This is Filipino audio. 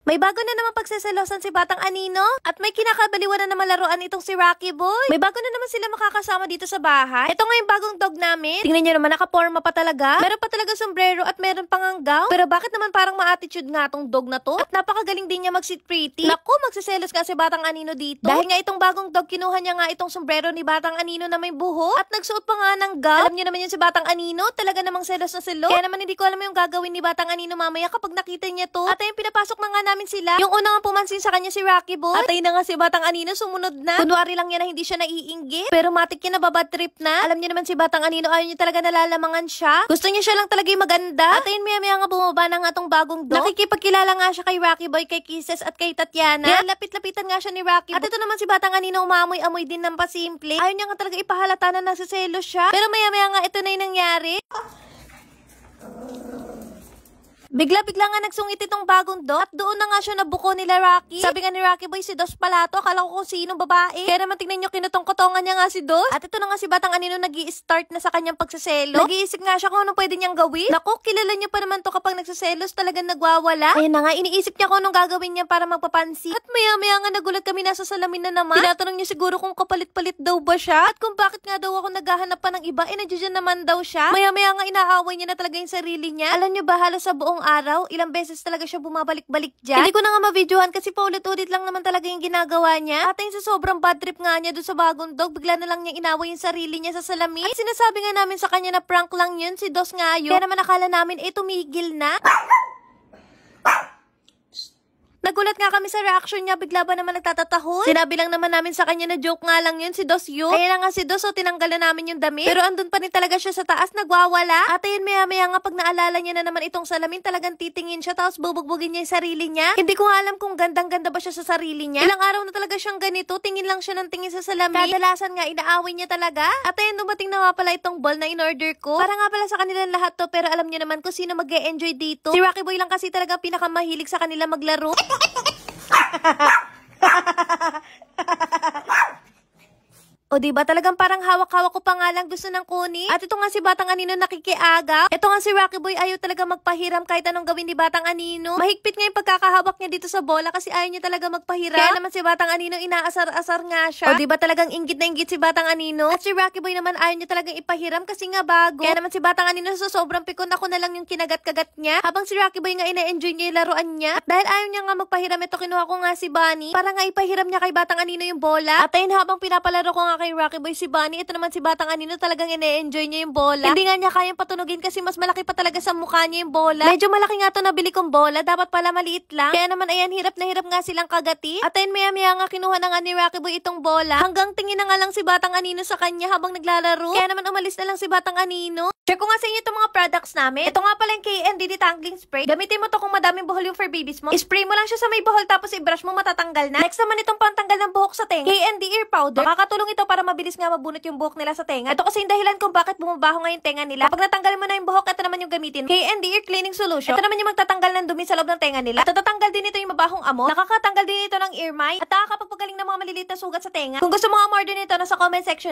May bago na naman pagseselosan si Batang Anino at may kinakabaliwan na naman laruan itong si Rocky Boy. May bago na naman sila makakasama dito sa bahay. Ito nga yung bagong dog namin. Tingnan nyo naman, nakaporma pa talaga. Meron pa talaga sombrero at meron pang hanggaw. Pero bakit naman parang ma-attitude nga tong dog na to? At napakagaling din niya mag-sit pretty. Naku, magseselos nga si Batang Anino dito. Dahil nga itong bagong dog, kinuha niya nga itong sombrero ni Batang Anino na may buho at nagsuot pa nga ng gown. Alam niyo naman yun si Batang Anino, talaga namang selos na selos. Kaya naman hindi ko alam yung gagawin ni Batang Anino mamaya kapag nakita niya to. At ayun, pinapasok na nga namin sila. Yung una nga pumansin sa kanya si Rocky Boy. At ayun na nga si Batang Anino, sumunod na. Kunwari lang yan na hindi siya naiinggit. Pero matik yan na babad trip na. Alam niyo naman si Batang Anino, ayaw niya talaga nalalamangan siya. Gusto niya siya lang talaga yung maganda. At ayun, maya-maya nga bumaba na nga tong bagong dog. Nakikipagkilala nga siya kay Rocky Boy, kay Kisses at kay Tatiana. Yan, lapit-lapitan nga siya ni Rocky Boy. At ito naman si Batang Anino, umamoy-amoy din ng pasimple. Ayaw niya nga talaga ipahalata na nasiselos siya. Pero maya-maya nga ito na yung nangyari. Bigla-bigla nga nagsungit itong bagong dog at doon na nga siya nabuko nila Rocky. Sabi nga ni Rocky Boy, si Dos pala to. Akala ko kung sinong babae. Kaya naman tingnan nyo, kinutong-kotongan niya nga si Dos. At ito na nga si Batang Anino nag-i-start na sa kanyang pagsaselo. Nag-iisip nga siya kung ano pwede niyang gawin. Naku, kilala niyo pa naman to kapag nagsaselos talagang nagwawala. Ayun na nga, iniisip niya kung anong gagawin niya para magpapansin. At maya-maya nga nagulat kami, nasa salamin na naman. Tinatanong niya siguro kung kapalit-palit daw ba siya. At kung bakit nga daw ako naghahanap pa ng iba, nandiyan naman daw siya. Maya-maya nga inaaway niya na talaga yung sarili niya. Alam niyo ba, halos sa buong araw, ilang beses talaga siya bumabalik-balik dyan. Hindi ko na nga ma-videohan kasi paulit-ulit lang naman talaga yung ginagawa niya. At ayun, sa sobrang bad trip nga niya doon sa bagong dog, bigla na lang niya inaway yung sarili niya sa salamin. At sinasabi nga namin sa kanya na prank lang yun, si Dos nga yun. Kaya naman akala namin, tumigil na. Nagulat nga kami sa reaction niya, bigla ba naman nagtatatahol? Sinabi lang naman namin sa kanya na joke nga lang yun, si Dos yun. Kaya na nga si Dos, tinanggal na namin yung damit. Pero andun pa rin talaga siya sa taas, nagwawala. At ayun, maya-maya nga pag naalala niya na naman itong salamin, talagang titingin siya, tapos bubugbugin niya yung sarili niya. Hindi ko nga alam kung gandang-ganda ba siya sa sarili niya. Ilang araw na talaga siyang ganito, tingin lang siya ng tingin sa salamin. Kadalasan nga, inaaway niya talaga. At ayun, dumating na nga pala itong ball na in-order ko. Para nga pala sa kanilang lahat to, pero alam niyo naman kung sino mag-e-enjoy dito. Si Rocky Boy lang kasi talaga pinakamahilig sa kanila maglaro. O diba, talagang parang hawak-hawak ko pa nga lang gusto ng kunin. At ito nga si Batang Anino nakikiagaw. Ito nga si Rocky Boy, ayaw talaga magpahiram kahit anong gawin ni Batang Anino. Mahigpit nga yung pagkakahawak niya dito sa bola kasi ayaw niya talaga magpahiram. Kaya naman si Batang Anino inaasar-asar nga siya. O diba, talagang inggit na inggit si Batang Anino. At si Rocky Boy naman ayaw niya talagang ipahiram kasi nga bago. Kaya naman si Batang Anino sa sobrang pikon, ako na lang yung kinagat-kagat niya. Habang si Rocky Boy nga ina-enjoy niya yung laruan niya. At dahil ayaw niya nga magpahiram, ito kinuha ko nga si Bunny para nga ipahiram niya kay Batang Anino yung bola. At ayun, habang pinapalaro ko nga kay Rocky Boy si Bunny, ito naman si Batang Anino, talagang ine-enjoy niya yung bola. Hindi nga niya kayang patunugin kasi mas malaki pa talaga sa mukha niya yung bola. Medyo malaki nga to nabili kong bola, dapat pala maliit lang. Kaya naman ayan, hirap na hirap nga silang kagati. At ayun, maya-maya nga kinuha na nga ni Rocky Boy itong bola. Hanggang tingin na nga lang si Batang Anino sa kanya habang naglalaro. Kaya naman umalis na lang si Batang Anino. Share ko nga sa inyo itong mga products namin. Ito nga pala yung KND Detangling Spray. Gamitin mo to kung madaming buhol yung fur babies mo. Spray mo lang siya sa may buhol tapos i-brush mo, matatanggal na. Next naman itong pantanggal ng buhok sa tenga. KND Ear Powder. Makakatulong ito para mabilis nga mabunot yung buhok nila sa tenga. Ito kasi yung dahilan kung bakit bumabaho nga yung tenga nila. Pag natanggal mo na yung buhok, ito naman yung gamitin. KND Ear Cleaning Solution. Ito naman yung magtatanggal ng dumi sa loob ng tenga nila. At tatanggal din ito yung mabahong amo. Nakakatanggal din ito ng ear mite. At nakakapagpagaling ng mga maliliit na sugat sa tenga. Kung gusto mo umorder nito, nasa comment section.